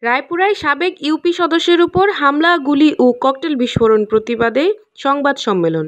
রায়পুরায় সাবেক ইউপি সদস্যের উপর হামলা, গুলি ও ককটেল বিস্ফোরণ প্রতিবাদে সংবাদ সম্মেলন।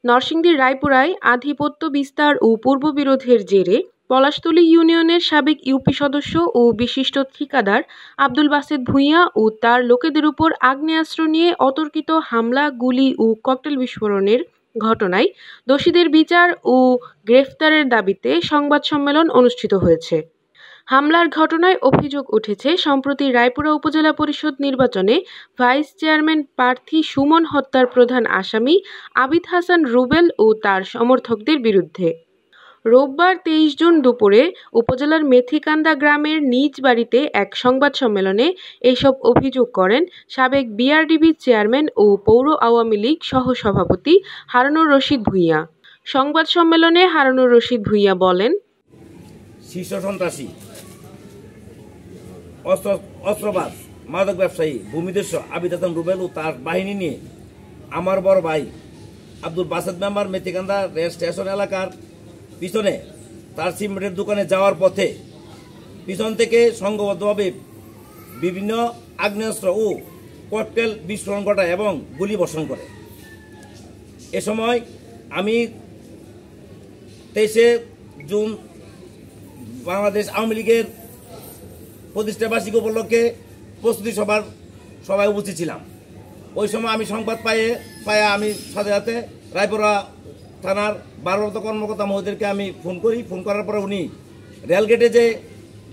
নরসিংদীর রায়পুরায় আধিপত্য বিস্তার ও পূর্ববিরোধের জেরে পলাশতলী ইউনিয়নের সাবেক ইউপি সদস্য ও বিশিষ্ট ঠিকাদার আব্দুল বাসেত ভূঁইয়া ও তার লোকেদের উপর আগ্নেয়াস্ত্র নিয়ে অতর্কিত হামলা, গুলি ও ককটেল বিস্ফোরণের ঘটনায় দোষীদের বিচার ও গ্রেফতারের দাবিতে সংবাদ সম্মেলন অনুষ্ঠিত হয়েছে। হামলার ঘটনায় অভিযোগ উঠেছে, সম্প্রতি রায়পুরা উপজেলা পরিষদ নির্বাচনে ভাইস চেয়ারম্যান প্রার্থী সুমন হত্যার প্রধান আসামি আবিদ হাসান রুবেল ও তার সমর্থকদের বিরুদ্ধে। রোববার 23 জুন দুপুরে উপজেলার মেথিকান্দা গ্রামের নিজ বাড়িতে এক সংবাদ সম্মেলনে এসব অভিযোগ করেন সাবেক বিআরডিবি চেয়ারম্যান ও পৌর আওয়ামী লীগ সহসভাপতি হারুনুর রশিদ ভূঁইয়া। সংবাদ সম্মেলনে হারুনুর রশিদ ভূঁইয়া বলেন, শীর্ষ সন্ত্রাসী, অস্ত্রবাজ, মাদক ব্যবসায়ী ভূমিদস্যু আবিদ হাসান রুবেল ও তার বাহিনী নিয়ে আমার বড় ভাই Abdul Baset member Methikanda rail station এলাকার পিছনে তার সিমেন্টের দোকানে যাওয়ার পথে পিছন থেকে সংঘবদ্ধভাবে বিভিন্ন আগ্নেয়াস্ত্র ও ককটেল বিস্ফোরণ ঘটায় এবং গুলি বর্ষণ করে। এ সময় আমি 23 জুন বাংলাদেশ আওয়ামী লীগের প্রতিষ্ঠা বার্ষিকী উপলক্ষে প্রস্তুতি সভায় উপস্থিত ছিলাম। ওই সময় আমি সংবাদ পায়ে আমি সাথে সাথে রায়পুরা থানার ভারপ্রাপ্ত কর্মকর্তা মহোদয়কে আমি ফোন করার পরে উনি রেলগেটে যে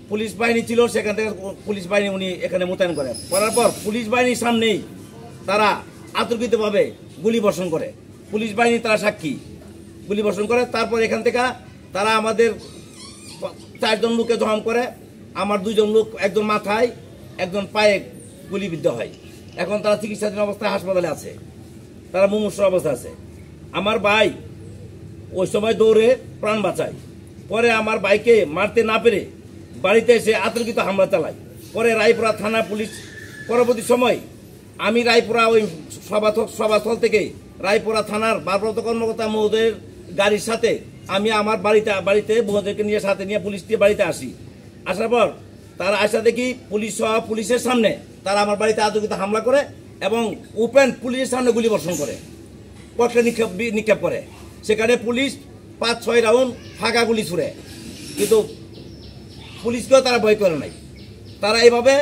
পুলিশ বাহিনী ছিল সেখান থেকে পুলিশ বাহিনী উনি এখানে মোতায়েন করার পর পুলিশ বাহিনীর সামনেই তারা আতর্কিতভাবে গুলি বর্ষণ করে। পুলিশ বাহিনী তারা সাক্ষী, গুলি বর্ষণ করে। তারপর এখান থেকে তারা আমাদের 4 জন লোককে জখম করে। আমার 2 জন লোক, একজন মাথায় একজন পায়ে গুলিবিদ্ধ হয়। এখন তারা চিকিৎসাধীন অবস্থায় হাসপাতালে আছে, তারা মুমূর্ষু অবস্থা আছে। আমার ভাই ওই সময় দৌড়ে প্রাণ বাঁচায়। পরে আমার ভাইকে মারতে না পেরে বাড়িতে এসে আতর্কিত হামলা চালায়। পরে রায়পুরা থানা পুলিশ, পরবর্তী সময় আমি রায়পুরা ওই সভাস্থল থেকে রায়পুরা থানার ভারপ্রাপ্ত কর্মকর্তা মহোদয়ের গাড়ির সাথে আমি আমার বাড়িতে মহোদয়কে সাথে নিয়ে পুলিশ দিয়ে বাড়িতে আসি। আসার পর তারা আসা দেখি পুলিশের সামনে তারা আমার বাড়িতে আতর্কিত হামলা করে এবং ওপেন পুলিশের সামনে গুলি বর্ষণ করে, ককটেল নিক্ষেপ করে। সেখানে পুলিশ 5-6 রাউন্ড ফাঁকা গুলি ছুড়ে, কিন্তু পুলিশকেও তারা ভয় করে নাই। তারা এইভাবে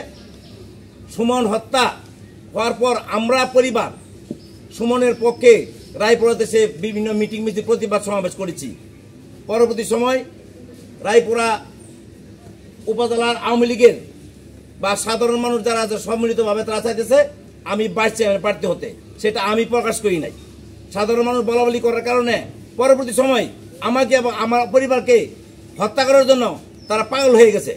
সুমন হত্যা হওয়ার পর আমরা পরিবার সুমনের পক্ষে রায়পুরাতে সে বিভিন্ন মিটিং মিছিল প্রতিবাদ সমাবেশ করেছি। পরবর্তী সময় রায়পুরা উপজেলার আওয়ামী লীগের বা সাধারণ মানুষ যারা সম্মিলিতভাবে তারা চাইতেছে আমি ভাইস চেয়ারম্যান প্রার্থী হতে, সেটা আমি প্রকাশ করি নাই। সাধারণ মানুষ বলাবলি করার কারণে পরবর্তী সময় আমাকে এবং আমার পরিবারকে হত্যা করার জন্য তারা পাগল হয়ে গেছে।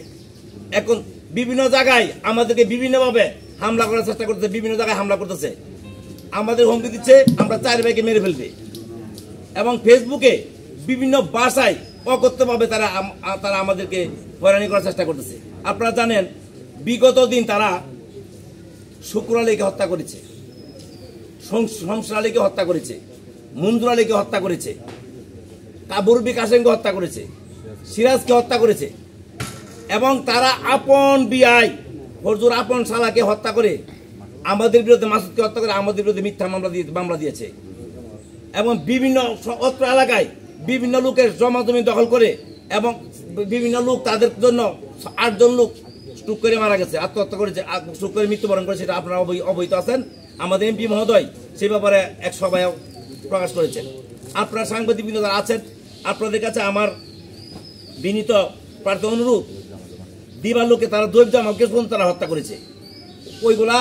এখন বিভিন্ন জায়গায় আমাদেরকে বিভিন্নভাবে হামলা করার চেষ্টা করতেছে, বিভিন্ন জায়গায় হামলা করতেছে, আমাদের হুমকি দিচ্ছে আমরা 4 ভাইকে মেরে ফেলবে এবং ফেসবুকে বিভিন্ন ভাষায় অকথ্যভাবে তারা আমাদেরকে হয়রানি করার চেষ্টা করতেছে। আপনারা জানেন বিগত দিন তারা শুক্র আলীকে হত্যা করেছে, শমসুর আলীকে হত্যা করেছে, মঞ্জুর আলীকে হত্যা করেছে, কাবুরবি কাসেমকে হত্যা করেছে, সিরাজকে হত্যা করেছে এবং তারা আপন বিআই ফরজুর আপন শালাকে হত্যা করে আমাদের বিরুদ্ধে, মাসুদকে হত্যা করে আমাদের বিরুদ্ধে মিথ্যা মামলা দিয়েছে এবং বিভিন্ন অত্র এলাকায় বিভিন্ন লোকের জমাজমি দখল করে এবং বিভিন্ন লোক তাদের জন্য 8 জন লোক স্ট্রোক করে মারা গেছে, আত্মহত্যা করেছে, স্ট্রোক করে মৃত্যুবরণ করেছে। সেটা আপনারা অবহিত আছেন। আমাদের এমপি মহোদয় সেই ব্যাপারে এক সভায় প্রকাশ করেছেন। আপনারা সাংবাদিকবৃন্দ যারা আছেন, আপনাদের কাছে আমার বিনীত প্রার্থী অনুরোধ, দিবার লোকে তারা দৈব আমাকে তারা হত্যা করেছে, ওইগুলা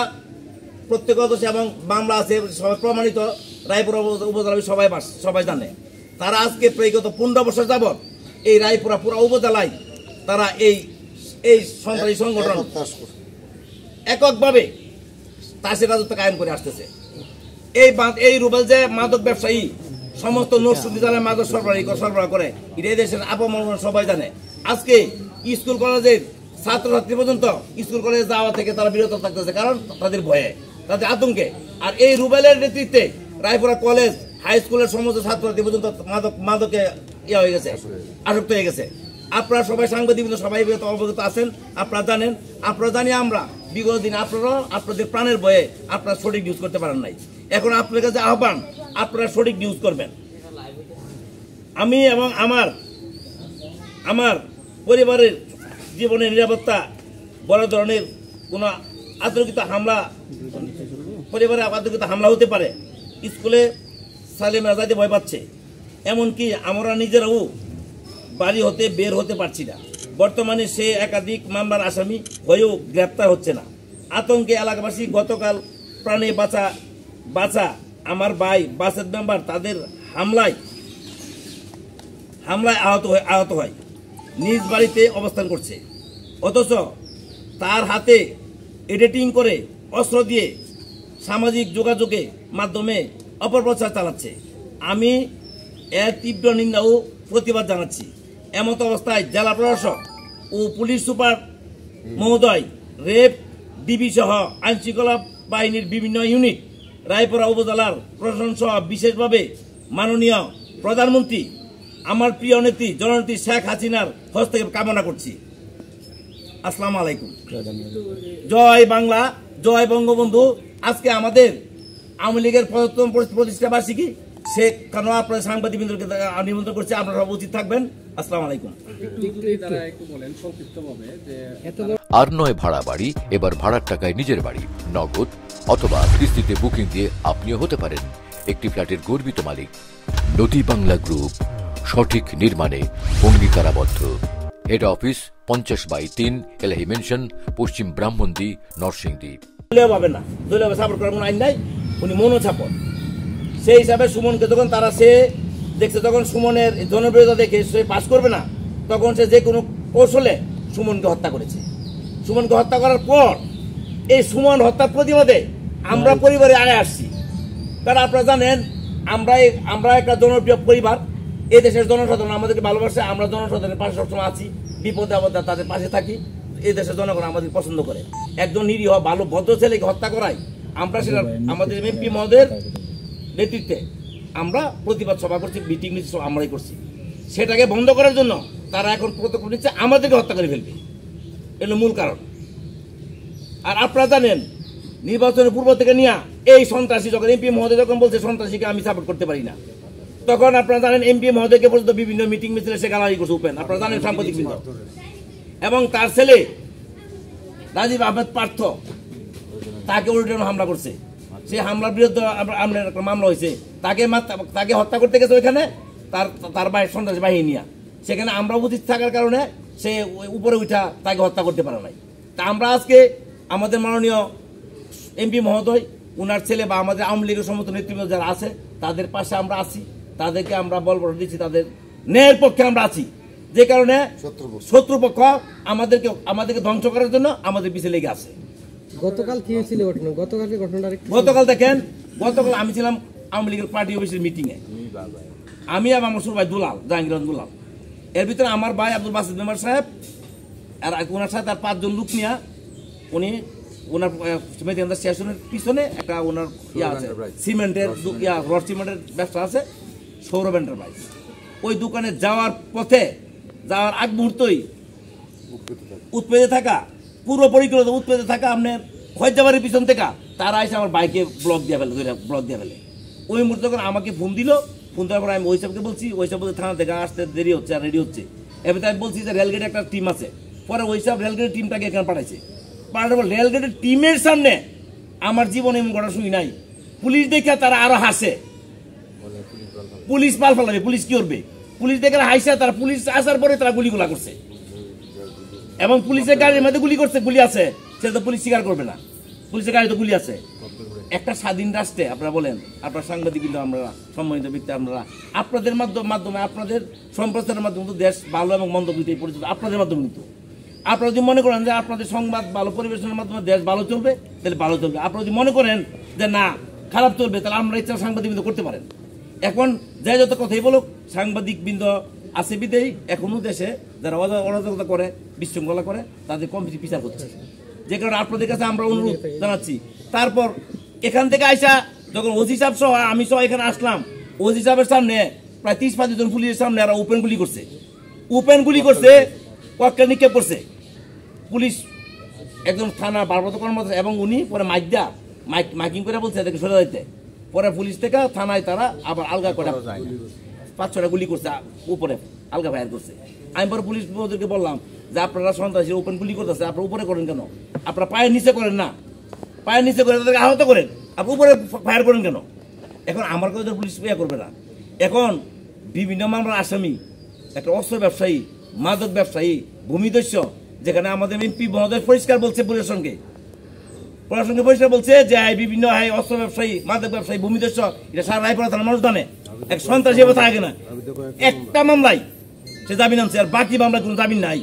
প্রত্যেকগত এবং মামলা আছে, সবাই প্রমাণিত, রায়পুরা উপজেলা সবাই জানে। তারা আজকে প্রায় গত 15 বছর যাবৎ এই রায়পুরা পুরা উপজেলায় তারা এই সন্ত্রাসী সংগঠন এককভাবে তাসের রাজত্ব কায়েম করে আসতেছে। এই রুবেল যে মাদক ব্যবসায়ী, সমস্ত নরসিংদী জেলায় মাদক সরবরাহ করে, এটা দেশের আপমন সবাই জানে। আজকে স্কুল কলেজের ছাত্রছাত্রী পর্যন্ত স্কুল কলেজে যাওয়া থেকে তারা বিরত থাকতেছে, কারণ তাদের ভয়ে, তাদের আতঙ্কে। আর এই রুবেলের নেতৃত্বে রায়পুরা কলেজ, হাই স্কুলের সমস্ত ছাত্রছাত্রী পর্যন্ত মাদকে হয়ে গেছে, আসক্ত হয়ে গেছে। আপনারা সবাই সাংবাদিক সবাই অবগত আছেন, আপনারা জানেন, আপনারা জানি আমরা বিগত দিন আপনারা আপনাদের প্রাণের ভয়ে আপনারা সঠিক নিউজ করতে পারেন নাই। এখন আপনাদের কাছে আহ্বান, আপনারা সঠিক নিউজ করবেন। আমি এবং আমার পরিবারের জীবনের নিরাপত্তা বড় ধরনের কোনো আতঙ্কিত হামলা, পরিবারে আতঙ্কিত হামলা হতে পারে। স্কুলে সালেমরা যাইতে ভয় পাচ্ছে, এমনকি আমরা নিজেরাও বাড়ি হতে বের হতে পারছি না। বর্তমানে সে একাধিক মামলার আসামি হয়েও গ্রেপ্তার হচ্ছে না। আতঙ্কে এলাকাবাসী গতকাল প্রাণে বাঁচা আমার ভাই বাসের মেম্বার তাদের হামলায় আহত হয়, নিজ বাড়িতে অবস্থান করছে। অথচ তার হাতে এডিটিং করে অস্ত্র দিয়ে সামাজিক যোগাযোগের মাধ্যমে অপপ্রচার চালাচ্ছে। আমি এর তীব্র নিন্দা ও প্রতিবাদ জানাচ্ছি। এমত অবস্থায় জেলা প্রশাসক ও পুলিশ সুপার মহোদয়, রেপ ডিবি সহ আইনশৃঙ্খলা বাহিনীর বিভিন্ন ইউনিট, রায়পুরা উপজেলার প্রশাসন সহ বিশেষভাবে মাননীয় প্রধানমন্ত্রী আমার প্রিয় নেত্রী জননেত্রী শেখ হাসিনার হস্তক্ষেপ কামনা করছি। আসসালামু আলাইকুম। জয় বাংলা, জয় বঙ্গবন্ধু। আজকে আমাদের আওয়ামী লীগের প্রথম প্রতিষ্ঠা বার্ষিকী, সেখানেও আপনার সাংবাদিকবৃন্দকে নিমন্ত্রণ করছে, আপনারা সব উচিত থাকবেন। আসসালামু আলাইকুম। আর নয় ভাড়া বাড়ি, এবার ভাড়ার টাকায় নিজের বাড়ি, নগদ অথবা কিস্তিতে বুকিং দিয়ে আপনিও হতে পারেন একটি ফ্ল্যাটের গর্বিত মালিক। নদী বাংলা গ্রুপ, সঠিক নির্মাণে অঙ্গীকারাবদ্ধ। হেড অফিস 50/3 এলাহি মেনশন, পশ্চিম ব্রাহ্মণদী, নরসিংদী। পাবে না, দলীয় সাপোর্ট করার কোনো আইন নাই, উনি মনোছাপন। সেই হিসাবে সুমনকে যখন তারা সে দেখছে, তখন সুমনের জনপ্রিয়তা দেখে সে পাস করবে না, তখন সে যে কোনো কৌশলে সুমনকে হত্যা করেছে। সুমনকে হত্যা করার পর এই সুমন হত্যার প্রতিবাদে আমরা পরিবারে আগে আসছি। কারণ আপনারা জানেন, আমরা একটা জনপ্রিয় পরিবার, এই দেশের জনসাধারণ আমাদেরকে ভালোবাসে, আমরা জনসাধারণের পাশে সবসময় আছি, বিপদে আপদে তাদের পাশে থাকি। এই দেশের জনগণ আমাদের পছন্দ করে। একজন নিরীহ ভালো ভদ্র ছেলেকে হত্যা করায় আমরা সেটা আমাদের এমপি মহোদয়ের নেতৃত্বে আমরা প্রতিবাদ সভা করছি, মিটিং সব আমরাই করছি। সেটাকে বন্ধ করার জন্য তারা এখন পদক্ষেপ নিচ্ছে, আমাদেরকে হত্যা করে ফেলবে, এগুলো মূল কারণ। আর আপনারা জানেন, নির্বাচনের পূর্ব থেকে নিয়ে এই সন্ত্রাসী যখন এমপি মহোদয় যখন বলছে সন্ত্রাসীকে আমি সাপোর্ট করতে পারি না, তখন আপনারা জানেন এমপি মহোদয়কে পর্যন্ত বিভিন্ন মিটিং মিছিলে সে গালাগালি করছে উপেন, আপনারা জানেন সাংবাদিকবৃন্দ। এবং তার ছেলে রাজীব আহমেদ পার্থ তাকে উল্টানো হামলা করছে। সেই হামলার বিরুদ্ধে আপনার একটা মামলা হয়েছে, তাকে হত্যা করতে গেছে ওইখানে তার বাইরে সন্ত্রাসী বাহিনী নিয়ে। সেখানে আমরা উপস্থিত থাকার কারণে সে উপরে উঠা তাকে হত্যা করতে পারে নাই। তা আমরা আজকে আমাদের মাননীয় এমপি মহোদয়, ওনার ছেলে বা আমাদের আওয়ামী লীগের সমস্ত নেতৃবৃন্দ যারা আছে তাদের পাশে আমরা আছি, তাদেরকে আমরা বলবৎ দিচ্ছি, তাদের ন্যায়ের পক্ষে আমরা আছি। যে কারণে শত্রুপক্ষ আমাদেরকে ধ্বংস করার জন্য আমাদের পিছিয়ে লেগে আছে। গতকাল কি হয়েছিল ঘটনা? গতকাল দেখেন, গতকাল আমি ছিলাম আওয়ামী লীগের পার্টি অফিসের মিটিংয়ে, আমি এবং আমার ছোট ভাই দুলাল, জাহাঙ্গীর দুলাল, এর ভিতরে আমার ভাই আব্দুল বাসিদ মেম্বার সাহেব আর ওনার সাথে আর 5 জন লোক নিয়ে উনি ওনার স্টেশনের পিছনে একটা ওনার আছে সিমেন্টের রড সিমেন্টের ব্যবসা আছে, সৌরভ এন্টারপ্রাইজ। ওই দোকানে যাওয়ার পথে, যাওয়ার আগ মুহূর্তই উৎপেতে থাকা, পূর্ব পরিকল্পিত উৎপেতে থাকা আপনার খয়জাবাড়ির পিছন থেকে তারা এসে আমার বাইকে ব্লক দিয়ে ফেলে। ওই মুহূর্তে যখন আমাকে ফোন দিল, ফোন দেওয়ার পর আমি ওই সাহেবকে বলছি, ওই সাহেব বলছে থানা থেকে আসতে দেরি হচ্ছে আর রেডি হচ্ছে। এবার আমি বলছি যে রেলগেটে একটা টিম আছে, পরে ওই সাহেব রেলগেটের টিমটাকে এখানে পাঠাইছে। পাঠানোর পর রেলগেটের টিমের সামনে আমার জীবনে এমন ঘটনা শুনি নাই। পুলিশ দেখে তারা আরো হাসে, পুলিশ পাল ফেলাবে, পুলিশ কি করবে, পুলিশ দেখে হাসে। তারা পুলিশ আসার পরে তারা গুলিগুলা করছে এবং পুলিশের গাড়ির মধ্যে গুলি আছে, সেটা তো পুলিশ স্বীকার করবে না, পুলিশের গাড়িতে গুলি আছে। একটা স্বাধীন রাষ্ট্রে আপনারা বলেন, আপনার সাংবাদিক কিন্তু আমরা সম্মানিত ব্যক্তি, আপনারা আপনাদের মাধ্যমে আপনাদের সম্প্রচারের মাধ্যমে দেশ ভালো এবং মন্দ বুঝতে পরিচিত, আপনাদের মাধ্যমে কিন্তু আপনারা যদি মনে করেন যে আপনাদের সংবাদ ভালো পরিবেশনের মাধ্যমে দেশ ভালো চলবে, তাহলে ভালো চলবে। আপনারা যদি মনে করেন যে না খারাপ চলবে, তাহলে আমরা ইচ্ছা সাংবাদিকবৃন্দ করতে পারেন। এখন যে যত কথাই বলুক, সাংবাদিকবৃন্দ আছে বিদেই এখনো দেশে যারা অরাজকতা করে, বিশৃঙ্খলা করে, তাদের কমিটি বিচার করছে। যে কারণে আপনাদের কাছে আমরা অনুরোধ জানাচ্ছি। তারপর এখান থেকে আইসা যখন ওসি সাহেব সহ আমি সহ এখানে আসলাম, ওসি সাহেবের সামনে প্রায় 30-35 জন পুলিশের সামনে আর ওপেন গুলি করছে। ওপেন গুলি করছে, ককটেল নিক্ষেপ করছে। পুলিশ একজন থানা ভারপ্রাপ্ত কর্মকর্তা এবং উনি পরে মাইকিং করে বলছে এদেরকে সরে দিতে। পরে পুলিশ থেকে থানায় তারা আবার আলগা করে 5-6টা গুলি করছে, উপরে আলগা ফায়ার করছে। আমি পরে পুলিশ ওদেরকে বললাম যে আপনারা সন্ত্রাসী ওপেন গুলি করতেছে, আপনারা উপরে করেন কেন? আপনারা পায়ের নিচে করেন না, পায়ের নিচে করে তাদেরকে আহত করেন, আপনি উপরে ফায়ার করেন কেন? এখন আমার কাছে পুলিশ ইয়ে করবে না। এখন বিভিন্ন মামলার আসামি, একটা অস্ত্র ব্যবসায়ী, মাদক ব্যবসায়ী, ভূমিদস্য, যেখানে আমাদের এমপি মহোদয় পরিষ্কার বলছে প্রশাসনকে পরিষ্কার বলছে যে বিভিন্ন অস্ত্র ব্যবসায়ী, মাদক ব্যবসায়ী, ভূমিদস্য, এটা সারা রায়পুরা থানার মানুষ জানে। এক সন্ত্রাসী অবস্থা থাকে না, একটা মামলায় সে জামিন আনছে, আর বাকি মামলায় কোনো জামিন নাই।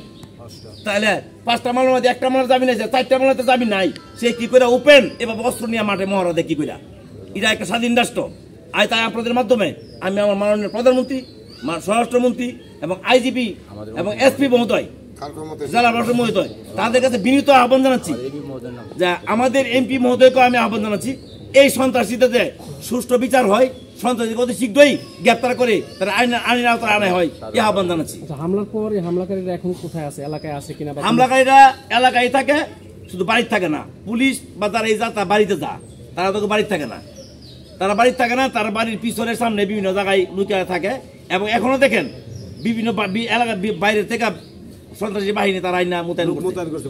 তাহলে 5টা মামলার মধ্যে একটা মামলা জামিন আছে, 4টা মামলাতে জামিন নাই। সে কি করে ওপেন এভাবে অস্ত্র নিয়ে মাঠে মহড়া দেয় কি করে? এটা একটা স্বাধীন রাষ্ট্র। তাই আপনাদের মাধ্যমে আমি আমার মাননীয় প্রধানমন্ত্রী, স্বরাষ্ট্রমন্ত্রী এবং আইজিপি এবং এসপি মহোদয়, জেলা প্রশাসক মহোদয়, তাদের কাছে বিনীত আহ্বান জানাচ্ছি যে আমাদের এমপি মহোদয়কে আমি আহ্বান জানাচ্ছি, এই সন্ত্রাসীতে সুষ্ঠু বিচার হয়, সন্ত্রাসীকে অতি শীঘ্রই গ্রেপ্তার করে তারা আইনের আওতায় আনা হয়, এই আহ্বান জানাচ্ছি। হামলার পর হামলাকারীরা এখন কোথায় আছে, এলাকায় আছে কিনা? হামলাকারীরা এলাকায় থাকে, শুধু বাড়িতে থাকে না। পুলিশ বা তারা এই যা তারা বাড়িতে যা, তারা তো বাড়িতে থাকে না, তারা বাড়িতে থাকে না, তারা বাড়ির পিছনের সামনে বিভিন্ন জায়গায় লুকিয়ে থাকে। এবং এখনো দেখেন বিভিন্ন এলাকার বাইরে থেকে সন্ত্রাসী বাহিনী তারা আইনা মোতায়েন করছে,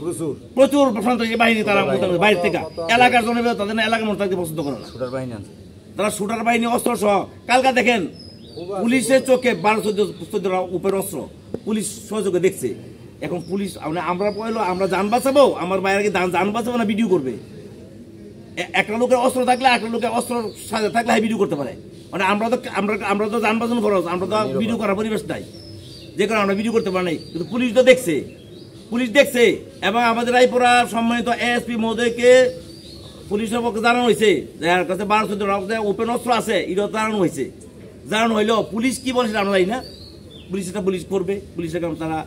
প্রচুর সন্ত্রাসী বাহিনী তারা মোতায়েন বাইরে থেকে। এলাকার জনগণ তাদের এলাকার মধ্যে থাকতে পছন্দ করে না, তারা শুটার বাহিনী অস্ত্র সহ। কালকা দেখেন পুলিশের চোখে 12-14 উপর অস্ত্র, পুলিশ সহযোগে দেখছে। এখন পুলিশ আমরা পয়লো আমরা যান বাঁচাবো, আমার বাইরে যান বাঁচাবো না ভিডিও করবে? একটা লোকের অস্ত্র থাকলে একটা লোকের অস্ত্র সাথে থাকলে ভিডিও করতে পারে। মানে আমরা তো যান বাঁচানো খরচ, আমরা তো ভিডিও করার পরিবেশ নাই, যে কারণে আমরা ভিডিও করতে পারি নাই। কিন্তু পুলিশ তো দেখছে, পুলিশ দেখছে। এবং আমাদের রায়পুরা সম্মানিত এসপি মহোদয়কে পুলিশের পক্ষে জানানো হয়েছে যে এর কাছে 12-14 ওপেন অস্ত্র আছে, এটাও জানানো হয়েছে। জানানো হইলেও পুলিশ কি বলে সেটা আমরা জানি না। পুলিশ করবে, পুলিশের কারণ তারা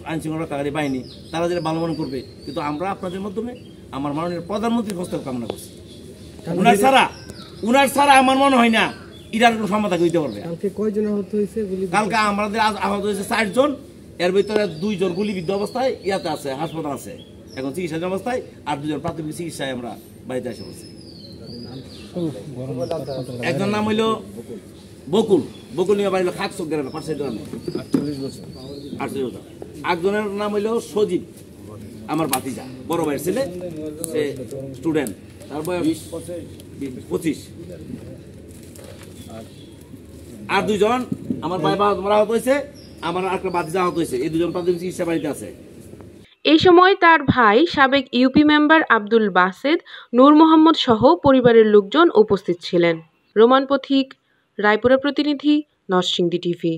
আইন শৃঙ্খলা রক্ষাকারী বাহিনী, তারা যেটা ভালো মনে করবে। কিন্তু আমরা আপনাদের মাধ্যমে আমার মাননীয় প্রধানমন্ত্রীর হস্তক্ষেপ কামনা করছি। উনার ছাড়া আমার মনে হয় না এটার কোনো সমাধান দিতে পারবে। কালকে আমাদের আহত হয়েছে 4 জন, এর ভিতরে 2 জন গুলিবিদ্ধ অবস্থায় ইয়াতে আছে, হাসপাতাল আছে এখন চিকিৎসাধীন অবস্থায়, আর 2 জন প্রাথমিক চিকিৎসায় আমরা বাড়িতে এসে বলছি। একজন নাম হইল বকুল নিয়ে বাড়ি হলো খাকচক গ্রামে, 48 গ্রামে, 48 বছর। একজনের নাম হইল সজীব, আমার ভাতিজা, বড় ভাইয়ের ছেলে, সে স্টুডেন্ট, তার বয়স 25। আর 2 জন আমার ভাই আহত হয়েছে, আমার একটা ভাতিজা আহত হয়েছে। এই 2 জন প্রাথমিক চিকিৎসা বাড়িতে আছে। এই সময় তার ভাই সাবেক ইউপি মেম্বার আব্দুল বাসেদ, নূর মোহাম্মদ সহ পরিবারের লোকজন উপস্থিত ছিলেন। রোমান পথিক, রায়পুরা প্রতিনিধি, নরসিংদী টিভি।